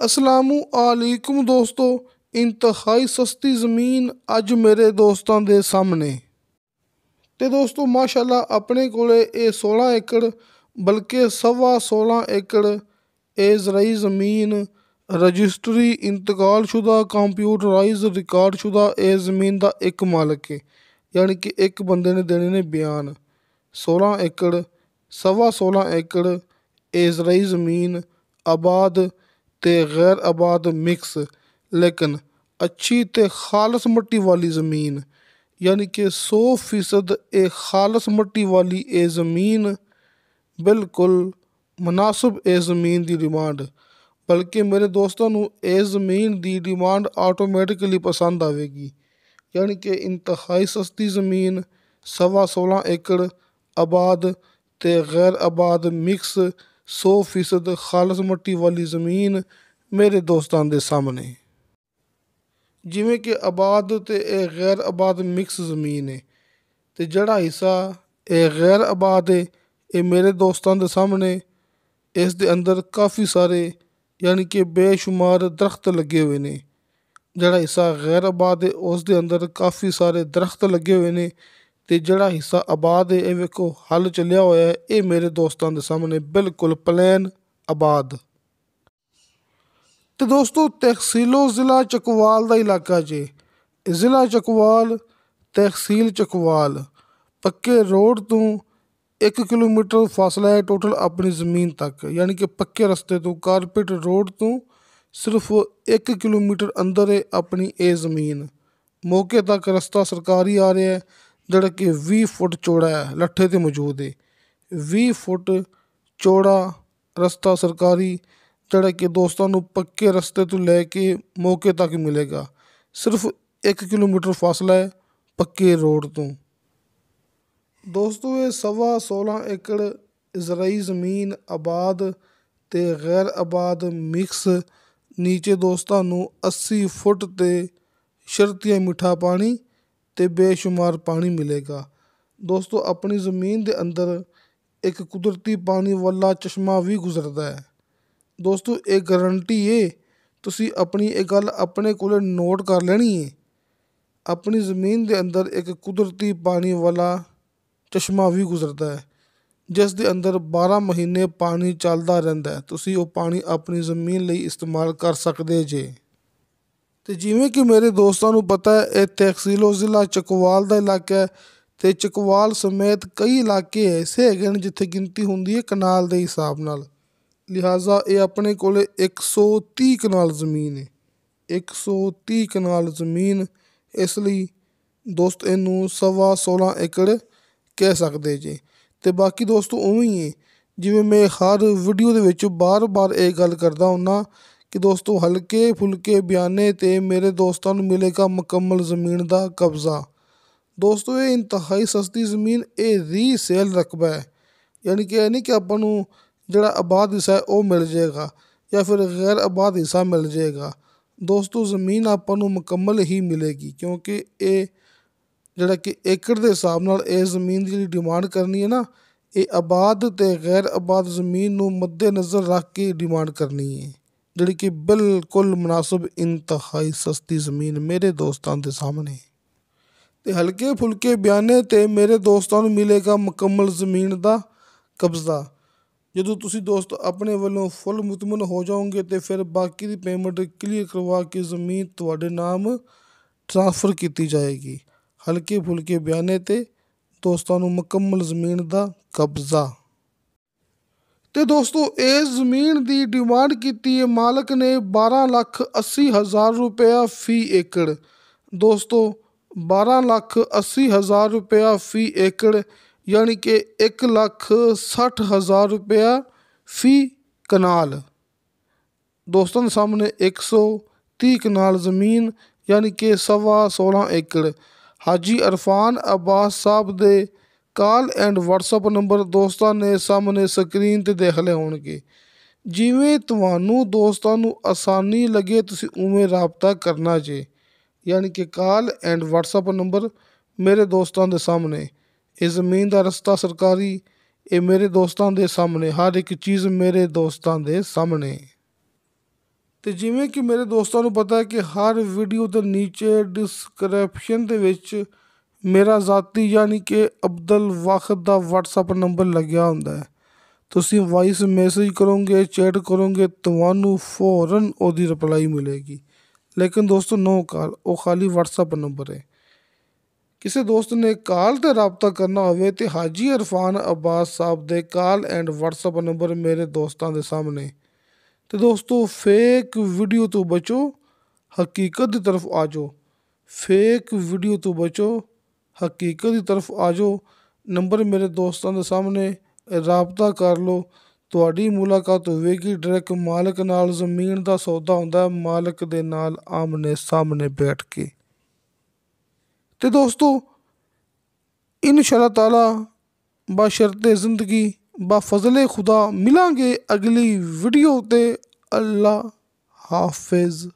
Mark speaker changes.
Speaker 1: अस्सलामुअलैकुम दोस्तों, इंतहाई सस्ती ज़मीन अज मेरे दोस्तों के सामने। तो दोस्तों माशाल्लाह अपने कोले ये 16 एकड़ बल्कि 16.25 एकड़ ये ज़राई ज़मीन रजिस्ट्री इंतकालशुदा कंप्यूटराइज रिकॉर्डशुदा ये ज़मीन का एक मालक है, यानी कि एक बंदे ने देने ने बयान 16 एकड़ 16.25 एकड़ ये ज़राई ज़मीन आबाद ते गैर आबाद मिक्स लेकिन अच्छी ते खालस मिट्टी वाली ज़मीन, यानी कि 100% ए खालस मिट्टी वाली ए ज़मीन बिल्कुल मुनासिब ए ज़मीन की डिमांड। बल्कि मेरे दोस्तों ए ज़मीन की डिमांड ऑटोमेटिकली पसंद आएगी, यानी कि इंतहाई सस्ती ज़मीन 16.25 एकड़ आबाद ते गैर आबाद मिक्स 100% खालस मिट्टी वाली ज़मीन मेरे दोस्तों के सामने। जिमें कि आबाद ते ए गैर आबाद मिक्स ज़मीन है, तो जड़ा हिस्सा ए गैर आबाद है ये मेरे दोस्तों के सामने इस दे अंदर काफ़ी सारे यानी कि बेशुमार दरख्त लगे हुए ने। जड़ा हिस्सा गैर आबाद है उस दे अंदर काफ़ी सारे दरख्त लगे हुए ने, ते जड़ा हिस्सा आबाद है ये वेखो हल चलिया होया है, ये मेरे दोस्तों के सामने बिल्कुल प्लेन आबाद। तो दोस्तों तहसीलो ज़िला चकवाल का इलाका जे, ज़िला चकवाल तहसील चकवाल पक्के रोड तो 1 किलोमीटर फासला है टोटल अपनी ज़मीन तक, यानी कि पक्के रस्ते तो कारपेट रोड तो सिर्फ 1 किलोमीटर अंदर है अपनी ये ज़मीन। मौके तक रास्ता सरकारी आ रहा है जड़ा कि 20 फुट चौड़ा है, लट्ठे ते मौजूद है 20 फुट चौड़ा रास्ता सरकारी जड़ा कि दोस्तों पक्के रास्ते तो लेके मौके तक मिलेगा। सिर्फ 1 किलोमीटर फासला है पक्के रोड तो। दोस्तों ये 16.25 एकड़ ज़राई ज़मीन आबाद ते गैर आबाद मिक्स नीचे दोस्तों 80 फुट ते शर्तिया मीठा पानी ते बेशुमार पानी मिलेगा। दोस्तों अपनी ज़मीन के अंदर एक कुदरती पानी वाला चश्मा भी गुजरता है। दोस्तों एक गारंटी है, तुसी अपनी एक गल अपने कोले नोट कर लेनी है, अपनी ज़मीन के अंदर एक कुदरती पानी वाला चश्मा भी गुजरता है जिस दे अंदर 12 महीने पानी चलता रहता है। तुसी वो पानी अपनी ज़मीन लिए इस्तेमाल कर सकते जे। तो जिमें कि मेरे दोस्तों को पता है ये तहसीलो ज़िला चकवाल का इलाका है, तो चकवाल समेत कई इलाके ऐसे है जिथे गिनती होंगी है कनाल के हिसाब नाल, लिहाजा ये अपने कोले 130 कनाल ज़मीन है 130 कनाल ज़मीन, इसलिए दोस्त इनू 16.25 एकड़ कह सकते जे। तो बाकी दोस्तों उवें ही है जिमें मैं हर वीडियो के बार बार ये गल करता हूँ कि दोस्तों हल्के फुल्के बयाने ते मेरे दोस्तों को मिलेगा मुकम्मल ज़मीन का कब्ज़ा। दोस्तों ये इंतहाई सस्ती ज़मीन ये रीसेल रकबा है, यानी कि नहीं कि अपन जड़ा आबाद हिस्सा है वो मिल जाएगा या फिर गैर आबाद हिस्सा मिल जाएगा। दोस्तों ज़मीन अपन मुकम्मल ही मिलेगी, क्योंकि ये जड़ा कि एकड़ के हिसाब नाल ये ज़मीन की डिमांड करनी है ना, ये आबाद ते गैर आबाद ज़मीन को मद्देनज़र रख के डिमांड करनी है, जड़ी कि बिल्कुल मुनासिब इंतहाई सस्ती ज़मीन मेरे दोस्तों के सामने। ते हल्के फुल्के बयाने ते मेरे दोस्तों को मिलेगा मुकम्मल ज़मीन का कब्ज़ा। जो तुसी दोस्त अपने वालों फुल मुतमन हो जाओगे तो फिर बाकी की पेमेंट क्लियर करवा के ज़मीन तुहाडे नाम ट्रांसफ़र की जाएगी। हल्के फुल्के बयाने ते दोस्तों को मुकम्मल ज़मीन का कब्ज़ा। तो दोस्तों इस ज़मीन की डिमांड की है मालक ने 12,80,000 रुपया फ़ी एकड़। दोस्तों 12,80,000 रुपया फ़ी एकड़, यानी कि 1,60,000 रुपया फ़ी कनाल। दोस्तों के सामने 130 कनाल ज़मीन यानी कि 16.25 एकड़। हाजी अरफान अब्बास साहब दे कॉल एंड व्हाट्सअप नंबर दोस्तों ने सामने स्क्रीन ते देख ले होणगे। जिमें तुहानू दोस्तों को आसानी लगे तुसी उमें राबता करना जे, यानी कि कॉल एंड व्हाट्सअप नंबर मेरे दोस्तों के सामने। ये ज़मीन का रास्ता सरकारी, ये मेरे दोस्तों के सामने, हर एक चीज़ मेरे दोस्तों के सामने। ਤੇ ਜਿਵੇਂ ਕਿ ਮੇਰੇ ਦੋਸਤਾਂ ਨੂੰ ਪਤਾ ਹੈ ਕਿ ਹਰ ਵੀਡੀਓ ਦੇ ਨੀਚੇ ਡਿਸਕ੍ਰਿਪਸ਼ਨ ਦੇ ਵਿੱਚ ਮੇਰਾ ਜ਼ਾਤੀ ਯਾਨੀ ਕਿ ਅਬਦੁਲ ਵਾਹਿਦ ਦਾ WhatsApp ਨੰਬਰ ਲੱਗਿਆ ਹੁੰਦਾ ਹੈ। ਤੁਸੀਂ ਵਾਇਸ ਮੈਸੇਜ ਕਰੋਗੇ, ਚੈਟ ਕਰੋਗੇ, ਤੁਹਾਨੂੰ ਫੌਰਨ ਉਹਦੀ ਰਿਪਲਾਈ ਮਿਲੇਗੀ। ਲੇਕਿਨ ਦੋਸਤੋ ਨੋ ਕਾਲ, ਉਹ ਖਾਲੀ WhatsApp ਨੰਬਰ ਹੈ। ਕਿਸੇ ਦੋਸਤ ਨੇ ਕਾਲ 'ਤੇ ਰਾਬਤਾ ਕਰਨਾ ਹੋਵੇ ਤੇ ਹਾਜੀ ਇਰਫਾਨ ਅਬਾਸ ਸਾਹਿਬ ਦੇ ਕਾਲ ਐਂਡ WhatsApp ਨੰਬਰ ਮੇਰੇ ਦੋਸਤਾਂ ਦੇ ਸਾਹਮਣੇ। ਤੇ ਦੋਸਤੋ ਫੇਕ ਵੀਡੀਓ ਤੋਂ ਬਚੋ, ਹਕੀਕਤ ਦੀ ਤਰਫ ਆ ਜਾਓ। ਫੇਕ ਵੀਡੀਓ ਤੋਂ ਬਚੋ, ਹਕੀਕਤ ਦੀ ਤਰਫ ਆ ਜਾਓ। ਨੰਬਰ ਮੇਰੇ ਦੋਸਤਾਂ ਦੇ ਸਾਹਮਣੇ, ਰਾਬਤਾ ਕਰ ਲਓ। ਤੁਹਾਡੀ ਮੁਲਾਕਾਤ ਹੋਵੇਗੀ ਡਾਇਰੈਕਟ ਮਾਲਕ ਨਾਲ। ਜ਼ਮੀਨ ਦਾ ਸੌਦਾ ਹੁੰਦਾ ਮਾਲਕ ਦੇ ਨਾਲ ਆਮਨੇ ਸਾਹਮਣੇ ਬੈਠ ਕੇ। ਤੇ ਦੋਸਤੋ ਇਨਸ਼ਾ ਤਾਲਾ ਬਸ਼ਰਤੇ ਜ਼ਿੰਦਗੀ ਬਫਜ਼ਲੇ ਖੁਦਾ ਮਿਲਾਂਗੇ ਅਗਲੀ ਵੀਡੀਓ ਤੇ। ਅੱਲਾ ਹਾਫਿਜ਼।